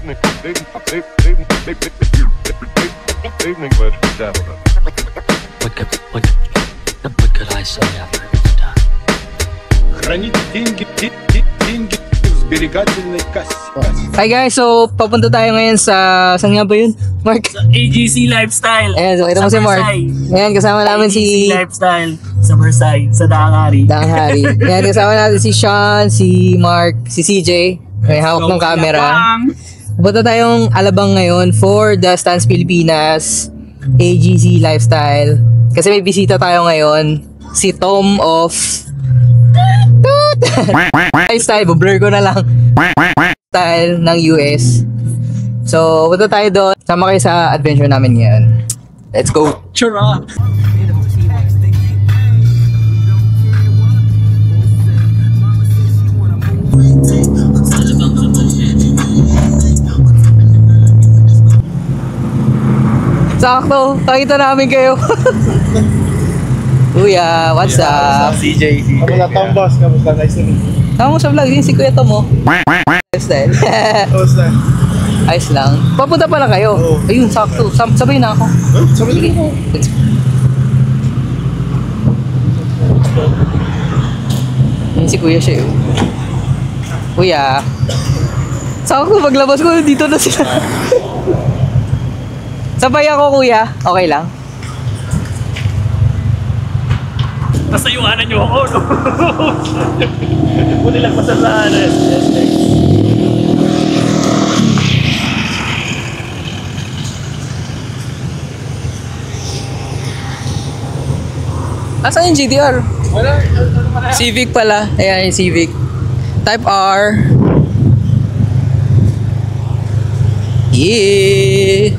Evening, ladies and gentlemen. What could I say after it's done? Хранить деньги в сберегательной кассе. Hi guys, so papunta tayo ngayon sa, saan nga ba yun? Mark? Sa AGC Lifestyle. Ayan, so kita mo Sa si Mark. Versailles. Ayan, kasama namin AGC si Lifestyle sa Versailles, sa Daangari. Hari. Ayan, kasama natin si Sean, si Mark, si CJ. May hawak ng camera. Pupunta tayong Alabang ngayon for the Stance Pilipinas AGC Lifestyle. Kasi may bisita tayo ngayon, si Tom of Lifestyle, blur ko na lang. Style ng US. So, punta tayo doon. Sama kayo sa adventure namin ngayon. Let's go. Chura. Sakto, nakita namin kayo. Kuya, what's up? CJ. Kamusta Tom Boss? Kamusta? Nice to meet you. Tama mo sa vlog, yun si Kuya Tom mo. Lifestyle. Kamusta? Ayos lang. Papunta pala kayo. Oo. Ayun, sakto. Sabay na ako. Sabi Sige. ko. Let's go. Yun si Kuya siya yun. Kuya. Sakto, paglabas ko, dito na sila. Sabay ako, Kuya. Okay lang. Basta iwanan nyo ako, no? Buti lang pasalaan. Asan yung GTR? Wala. Civic pala. Ayan yung Civic. Type R. Yeah.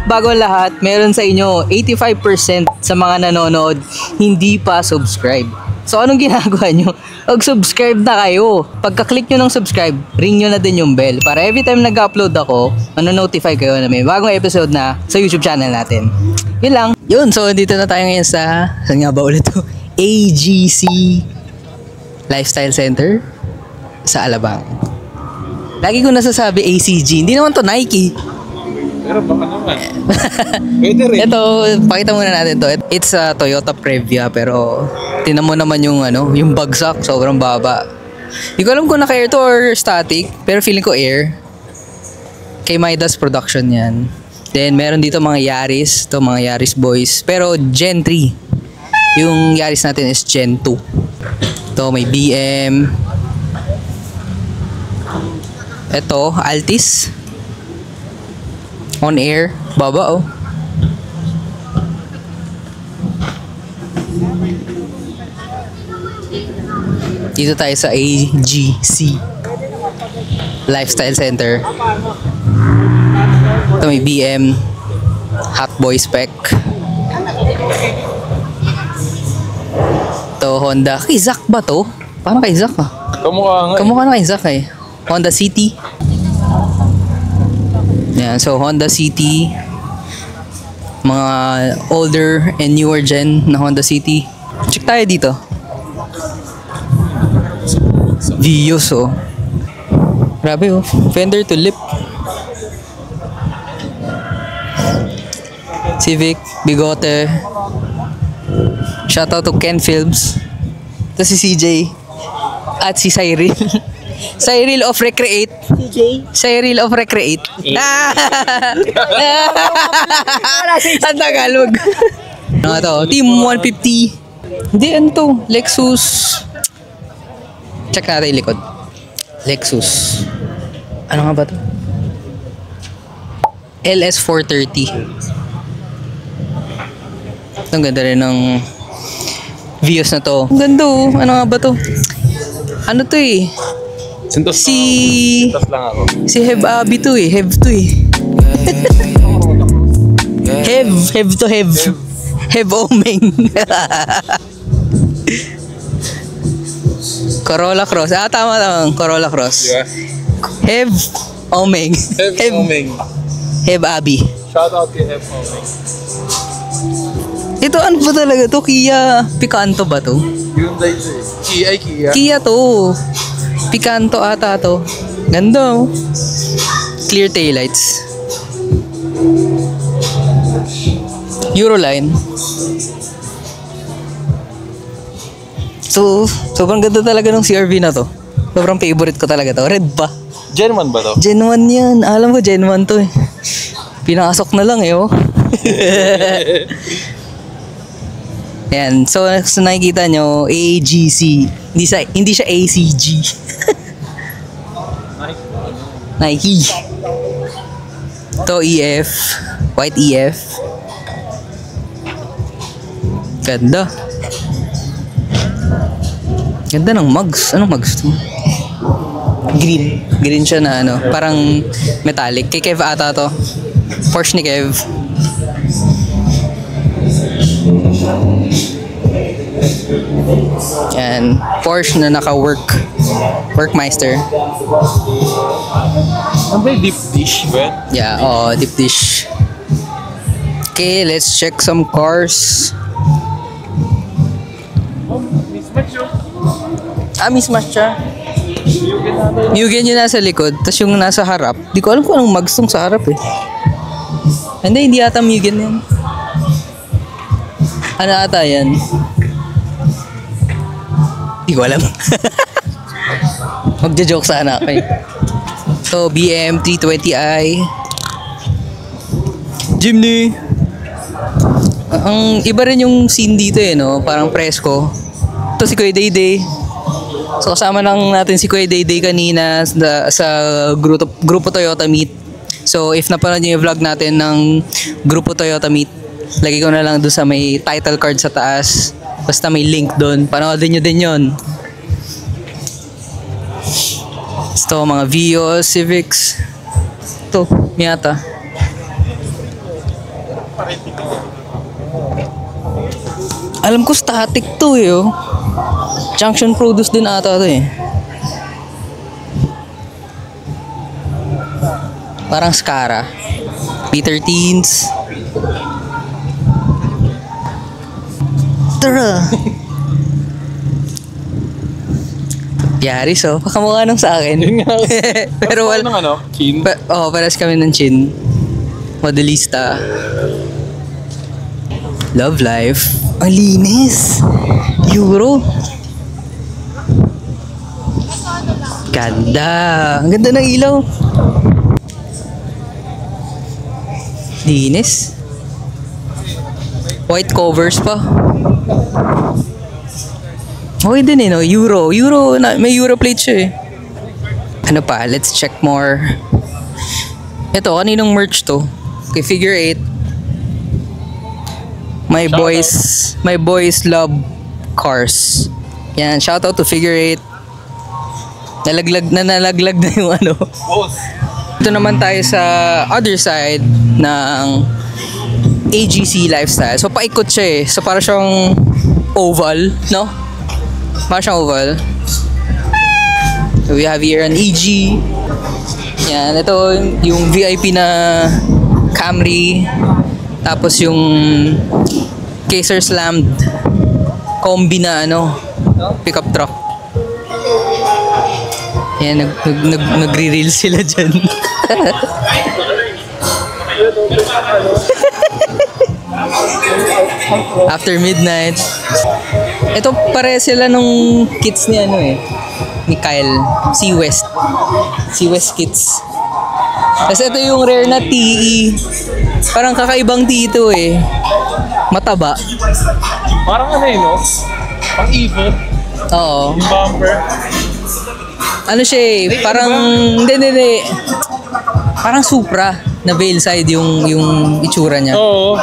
Bago ang lahat, meron sa inyo 85% sa mga nanonood hindi pa subscribe. So anong ginagawa nyo? Mag-subscribe na kayo. Pagka-click nyo ng subscribe, ring nyo na din yung bell para every time nag-upload ako, ano-notify kayo na may bagong episode na sa YouTube channel natin. Yun lang. Yun, so dito na tayo ngayon sa, saan nga ba ulit to? AGC Lifestyle Center sa Alabang. Lagi ko nasasabi ACG. Hindi naman to Nike. Pero baka naman. Pwede rin. Ito, pakita muna natin to. It's a Toyota Previa pero tinan mo naman yung yung bagsak, sobrang baba. Hindi ko alam kung naka-air to or static, pero feeling ko air. Kay Midas Production yan. Then meron dito mga Yaris, to mga Yaris boys, pero Gen 3. Yung Yaris natin is Gen 2. Ito may BM. Ito, Altis. On air, baba oh. Dito tayo sa AGC Lifestyle Center. Ito may BM Hot Boy spec. Ito Honda. Kay Zack ba to? Parang kay Zack ah. Kamukha nga. Kamukha na kay Zack eh. Honda City. Yan, so Honda City. Mga older and newer gen na Honda City. Check tayo dito. Vios oh. Grabe oh. Fender to lip. Civic, Bigote. Shoutout to Ken Films. Ito si CJ. At si Cyril. Cyril of Recreate. CJ? Cyril of Recreate. Ang Tagalog. Ano to? Team 150. Hindi, ano to? Lexus. Check natin yung likod. Lexus. Ano nga ba to? LS430. Ang ganda rin ng Vios na to. Ang ganda oh. Ano nga ba to? Ano to eh? Sintos lang ako. Si Hev Abi to eh. Hev to eh. Hev to Hev. Hev Omeng. Corolla Cross. Ah, tama. Corolla Cross. Yeah. Hev Omeng. Hev Omeng. Hev Abi. Shout out kay Hev Omeng. Ito ano ba talaga to? Kia Picanto ba to? Hyundai to eh. Kia. Kia to. Picanto ata to. Ganda oh. Clear taillights. Euroline. So, sobrang ganda talaga ng CRV na to. Sobrang favorite ko talaga to. Red pa. Gen 1 ba to? Gen 1 yan. Alam ko Gen 1 to eh. Pinasok na lang eh oh. Yan. So nakikita nyo, AGC. Hindi siya ACG. Nike. To EF. White EF. Ganda. Ganda ng mugs. Anong mugs to? Green. Green siya na ano. Parang metallic. Kay Kev ata to. Porsche ni Kev. Yan. Porsche na naka-work. Workmeister. Ano ba yung deep dish ba? Yeah, deep dish. Okay, let's check some cars. Mismatch siya. Mugen yung nasa likod, tapos yung nasa harap. Di ko alam kung anong mags tong sa harap eh. Hindi ata Mugen yan. Ano ata yan? Di ko alam. Magja-joke sana ako eh. So, BM 320i. Jimny. Ang iba rin yung scene dito eh, no? Parang presko. Ito si Kuya Dayday. So, kasama lang natin si Kuya Dayday kanina sa Grupo Toyota Meet. So, if napanood niyo yung vlog natin ng Grupo Toyota Meet, lagay ko na lang doon sa may title card sa taas. Basta may link doon. Panoodin nyo din yun. Ito, mga Vios, Civics. Ito, Miata. Alam ko static to eh oh. Junction produce din ata to eh. Parang Scara. P13s. Tara. Yaris oh. Pakamukha nung sa akin. Yun nga. Pero Ng ano? Chin. pares kami ng chin. Modelista. Love life. Ang linis. Euro. Ganda. Ang ganda ng ilaw. Linis. White covers pa. Okay din no? Euro. May Euro plate siya eh. Ano pa? Let's check more. Ito, kaninong merch to? Okay, figure 8. My boys love cars. Yan, shoutout to figure 8. Nalaglag na yung ano. Ito naman tayo sa other side ng AGC Lifestyle. So paikot siya eh. So para siyang oval, no? Para siyang oval. So we have here an EG. Yan, ito yung VIP na Camry. Tapos yung Kaiser Slammed combi na ano, pickup truck. Yan, nagre-reel sila dyan. After midnight. Ito pare sila nung kits ni ano eh, ni Kyle, Sea West kits. Tapos ito yung rare na TE. Parang kakaibang TE ito eh. Mataba. Parang ano yun, no? Pang-Evo. Oo. Yung bumper. Ano siya eh, parang, hindi. Parang Supra na veil side yung itsura niya. Oo.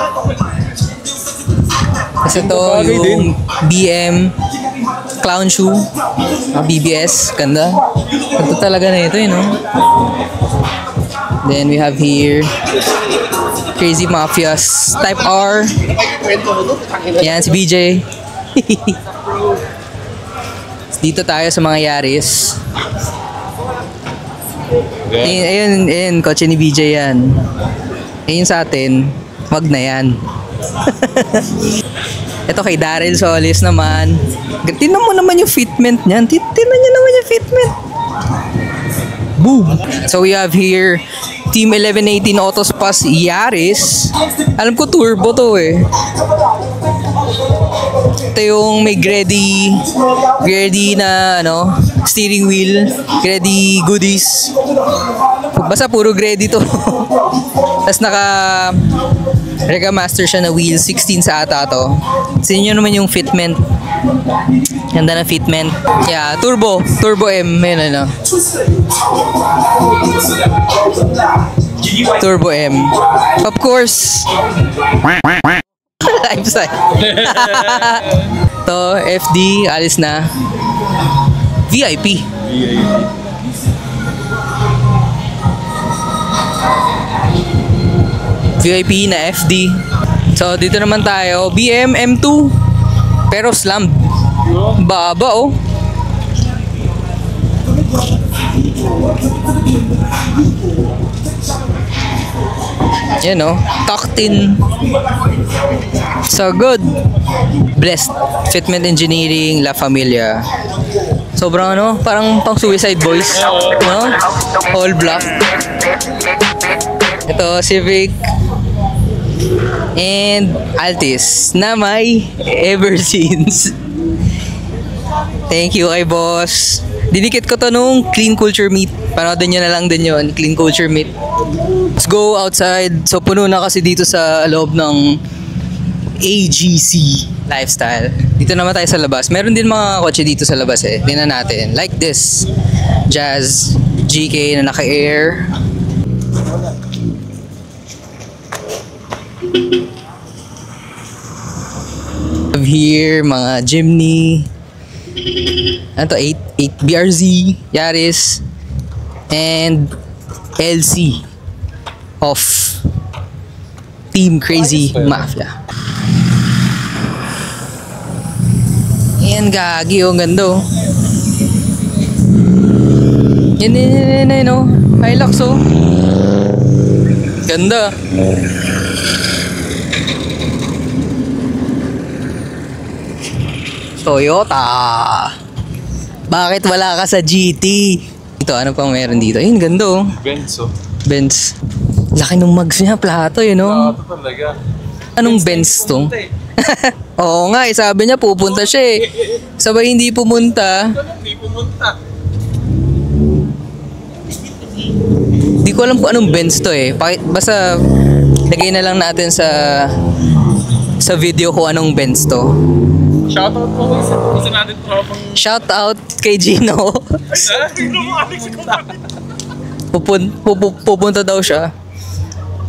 Kasi ito yung BM clown shoe, BBS, ganda. Ito talaga na ito, no? Then we have here Crazy Mafias Type R. Yan si BJ. Dito tayo sa mga Yaris. Ayun, kotse ni BJ yan. Ayun sa atin, wag na yan. Ito kay Daryl Solis naman. Tingnan mo naman yung fitment niyan. Tingnan niyo naman yung fitment. Boom! So we have here Team 1118 Autospas Yaris. Alam ko turbo to eh. Ito yung may Grady na ano, steering wheel, Grady goodies. Basta puro Grady to. Tapos naka Rega Master siya na wheel, 16 sa ata to. Sa inyo naman yung fitment. Ganda na fitment. Yeah, turbo M, yun ano. Turbo M. Of course. Lifestyle. To FD, alis na. VIP. VIP na FD. So dito naman tayo, BM M2 pero slammed. Baba oh. Yan oh, tucked in. So good. Blessed. Fitment Engineering, La Familia. Sobrang ano, parang pang Suicide Boys, no? All black. Ito, Civic and Altis na may ever since. Thank you kay boss. Dinikit ko to nung Clean Culture Meet. Panoodin nyo na lang din yun, Clean Culture Meet. Let's go outside. So puno na kasi dito sa loob ng AGC Lifestyle. Dito naman tayo sa labas. Meron din mga kotse dito sa labas eh. Tingnan natin. Like this. Jazz GK na naka-air. Here, mga Jimny. Ano to? 8 BRZ, Yaris, and LC of Team Crazy Mafia. Yan, gagi oh, ganda oh. Yan oh. Hilux oh. Ganda. Toyota. Bakit wala ka sa GT? Ito, ano pang meron dito? Ayun, ganda oh. Benzo. Benz. Laki ng mugs niya, plato yun oh. Ito talaga. Anong Benz to? Oo nga, sabi niya pupunta siya eh. Sabay hindi pumunta. Hindi pumunta. Di ko alam kung anong Benz to eh. Basta lagay na lang natin sa video kung anong Benz to. Shoutout po isa natin tropang... Shout out kay Gino. Pupunta daw siya.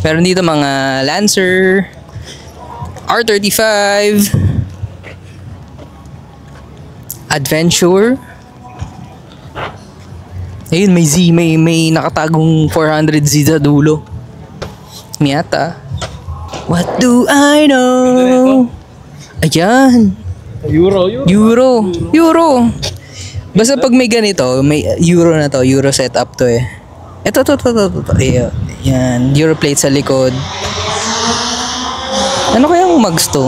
Meron dito mga Lancer, R35, Adventure. Ayun, may Z, may nakatagong 400Z sa dulo. Miata. What do I know? Ayan. Euro. Basta pag may ganito, may Euro na to, Euro setup to eh. Ito. Ayan, Euro plate sa likod. Ano kayang mugs to?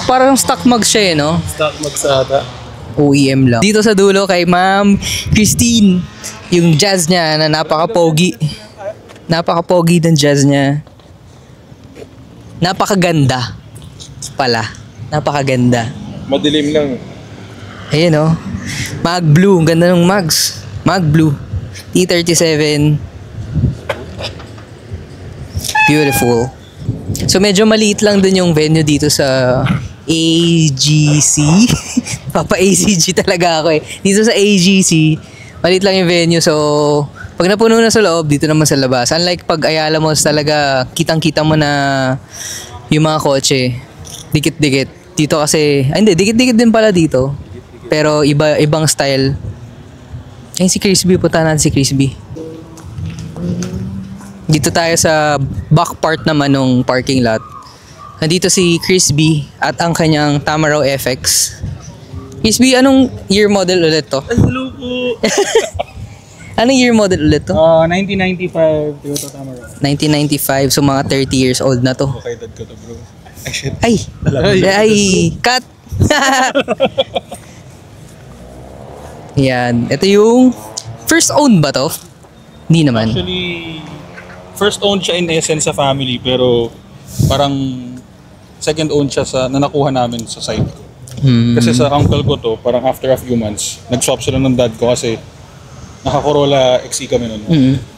Parang stock mugs siya eh, no? Stock magsata. OEM lang. Dito sa dulo kay Ma'am Christine, yung jazz niya na napaka-pogi. Napaka-pogi ng jazz niya. Napakaganda pala. Napakaganda. Madilim lang. Ayun oh. Mag Blue. Ang ganda ng mugs. Mag Blue. E37. Beautiful. So medyo maliit lang dun yung venue dito sa AGC. Papa ACG talaga ako eh. Dito sa AGC, maliit lang yung venue. So, pag napuno na sa loob, dito naman sa labas. Unlike pag Ayala Malls talaga, kitang-kita mo na yung mga kotse. Dikit-dikit. Dito kasi, hindi, dikit-dikit din pala dito. Pero ibang style. Ayun si Crispy, punta natin si Crispy. Dito tayo sa back part naman ng parking lot. Nandito si Crispy at ang kanyang Tamaro FX. Crispy, anong year model ulit to? Hello po. Anong year model ulit to? 1995 Toyota Tamaro. 1995, so mga 30 years old na to. Okay, dad ko to bro. Ay, shit. Ay, cut! Yan, ito yung first owned ba to? Hindi naman. Actually, first owned siya in essence sa family pero parang second owned siya na nakuha namin sa site ko. Kasi sa uncle ko to, parang after a few months, nag-swap sila ng dad ko kasi naka-Corolla XE kami nun.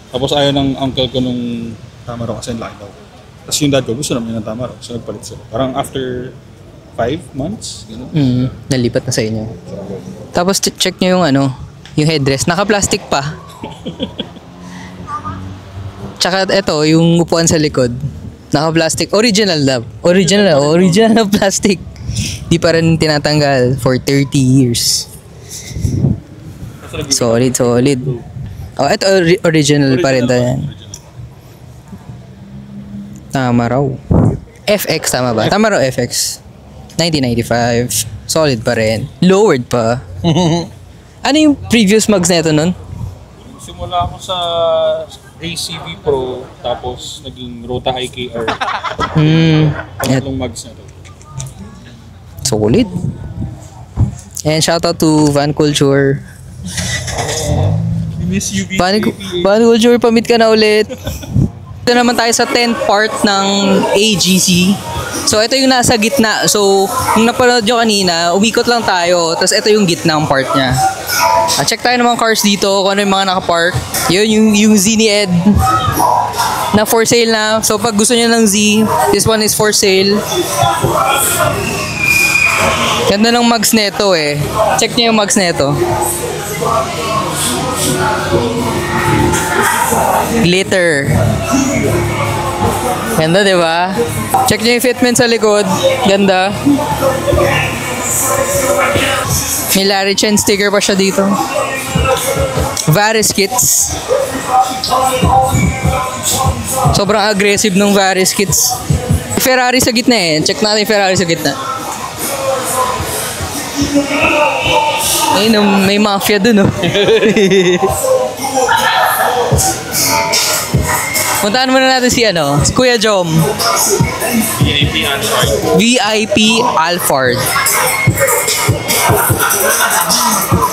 Tapos ayaw ng uncle ko nung Tamaro kasi ang laki daw. Tapos yung dad ko gusto naman ng Tamaro, so nagpalit sila. Parang after 5 months, gano'n. Nalipat na sa inyo. Tapos check nyo yung yung headrest. Naka-plastic pa. Tsaka ito, yung upuan sa likod. Naka-plastic. Original love. Original plastic. Di pa rin tinatanggal for 30 years. Solid. Oh, ito original pa rin tayo. Tamaro. FX, tama ba? Tamaro FX. 1995. Solid pa rin. Lowered pa. Ano yung previous mugs na ito nun? Simula ako sa ACV Pro, tapos naging Rota IKR. Tatlong mags na to. Solid. And shoutout to Van Culture. Miss you, Van Culture, pamit ka na ulit. Ito naman tayo sa 10th part ng AGC. So, ito yung nasa gitna. So, kung napanood nyo kanina, umikot lang tayo. Tapos, ito yung gitnang part niya. Check tayo ng mga cars dito, kung ano yung mga nakapark. Yun, yung Z ni Ed. Na for sale na. So, pag gusto nyo ng Z, this one is for sale. Ganda ng mugs neto eh. Check nyo yung mugs neto. Glitter. Ganda, di ba? Check nyo yung fitment sa likod. Ganda. May Larry Chen sticker pa siya dito. Varis kits. Sobrang aggressive ng Varis kits. Ferrari sa gitna eh. Check natin yung Ferrari sa gitna. Ayun, may mafia dun oh. Puntahan muna natin si si Kuya Jom. VIP Alford.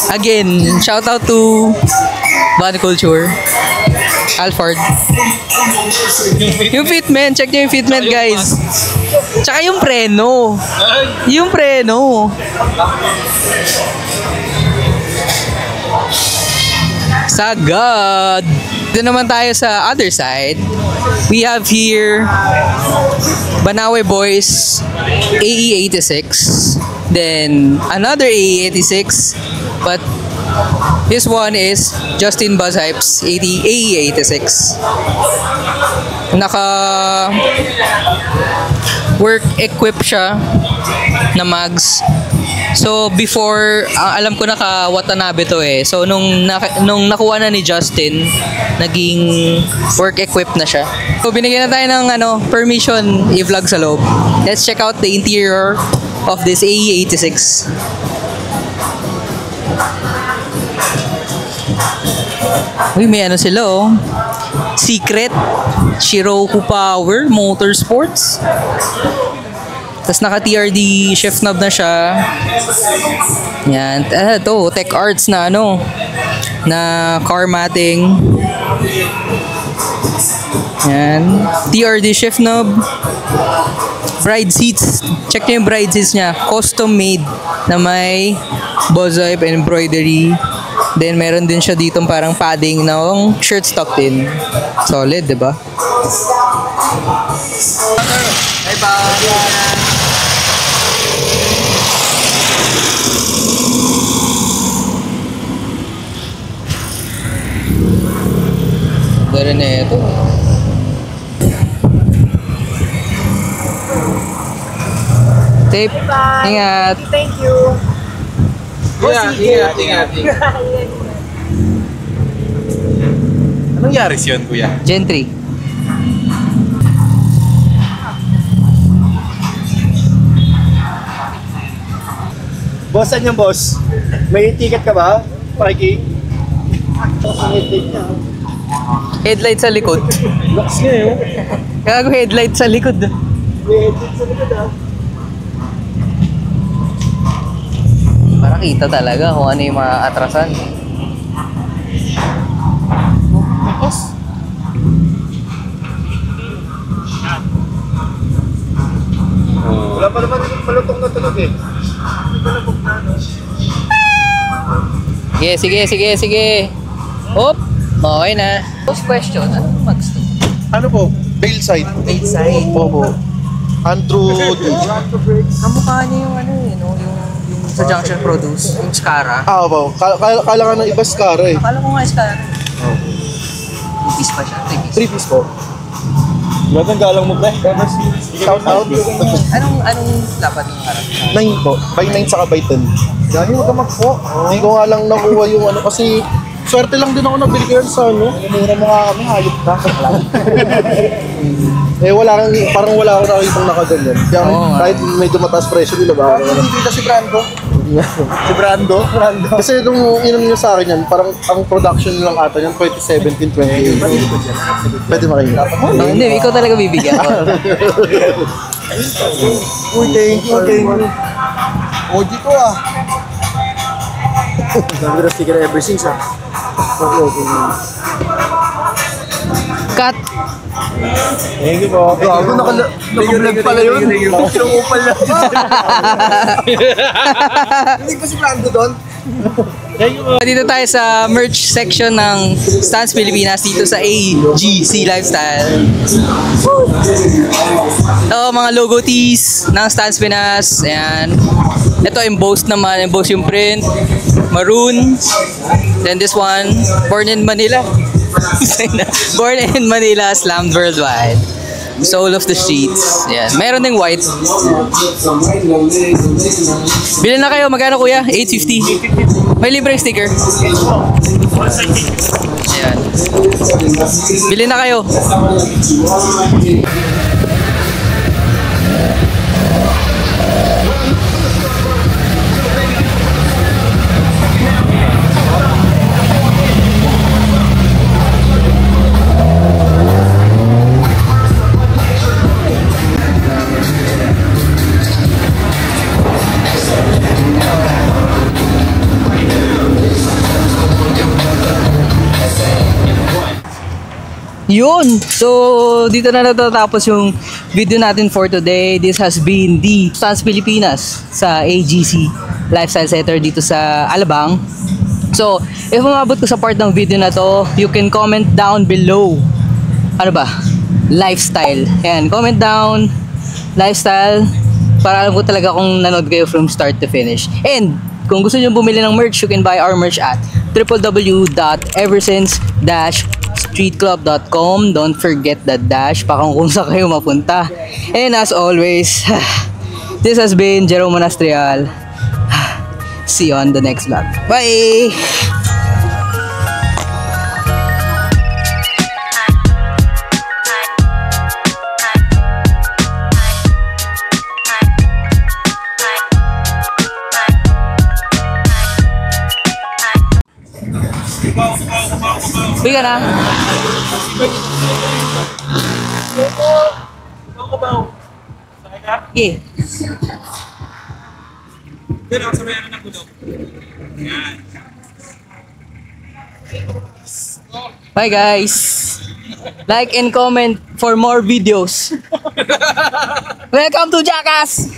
Again, shout out to Bad Culture. Alford. Yung fitment, check nyo yung fitment guys. Tsaka yung preno. Yung preno. Sagad. Dito naman tayo sa other side. We have here Banawe Boys AE86. Then another AE86. But this one is Justin Buzzhypes AE86. Naka work equip siya na mags. So before, alam ko naka Watanabe to eh. So nung nakuha na ni Justin, naging work equipped na siya. So binigyan na tayo ng permission i-vlog sa loob. Let's check out the interior of this AE86. Uy, may sila Secret Shiroku Power Motorsports. Tapos naka-TRD shift knob na siya. Yan. Ito, Tech Arts na na car matting. Yan. TRD shift knob. Bride seats. Check nyo yung bride seats niya. Custom made na may Buzzhype embroidery. Then meron din siya ditong parang padding ng shirt tucked in. Solid, diba? Ay ba? Dari na ito. Tape. Ingat. Thank you. Ingat. Anong Yaris yun, kuya? Gen 3. Boss, saan yung boss? May ticket ka ba? Parking? Headlight sa likod. Laks nga yun. Gago headlight sa likod. May ticket sa likod Para kita talaga kung ano yung mga atrasan. Wala pa naman malutong na tunog eh. Sige. Hop! Okay na. First question, anong mags to? Ano po? Bail side. Bail side. Opo. Andrew. Kamukha niya yung yung sa Junction Produce, yung Scara. Opo. Kala nga ng iba Scara eh. Akala ko nga Scara. 3 piece pa siya, 3 piece. 3 piece po. Ba't ang galang mo, pre? Shout out. Anong dapat yung harap? 9 po. By 9 saka by 10. Dahil huwag ka magpo. Hindi ko nga lang nakuha yung kasi swerte lang din ako nabili ko yan sa Mura mo nga kami, hayop ka. Parang wala ako nakikitang nakaganyan. Kaya kahit medyo mataas presyo nila ba? Hindi si Brando. Si Brando? Kasi nung inom niya sa akin yan, parang ang production lang ata yan, 2017, 2018. Pwede makikita. Hindi, ikaw talaga bibigyan ko. Thank you. OG ko Sabi na sticker ever since Cut! Thank you po. Gago, naka-vlog pala yun. Yung upal na. Hindi ba si Brando doon? Dito tayo sa merch section ng Stance Pilipinas dito sa AGC Lifestyle. Ito, mga logo tees ng Stance Pinas. Ayan. Ito, embossed naman. Embossed yung print. Maroon. Then this one, Born in Manila. Born in Manila, slammed worldwide. Soul of the streets. Yan. Meron ding white. Bilhin na kayo. Magkano kuya? 850. May libreng sticker. Ayan. Bilhin na kayo. Yun! So, dito na natatapos yung video natin for today. This has been the Stance Pilipinas sa AGC Lifestyle Center dito sa Alabang. So, if umabot ko sa part ng video na to, you can comment down below. Ano ba? Lifestyle. Ayan, comment down. Lifestyle. Para alam ko talaga kung nanood kayo from start to finish. And, kung gusto nyo bumili ng merch, you can buy our merch at www.eversince-streetclub.com. Don't forget the dash pa kung saan kayo mapunta. And as always, this has been Jerome Monastrial. See you on the next vlog. Bye! Uy ka na. Yeah. Bye guys. Like and comment for more videos. Welcome to Jackass.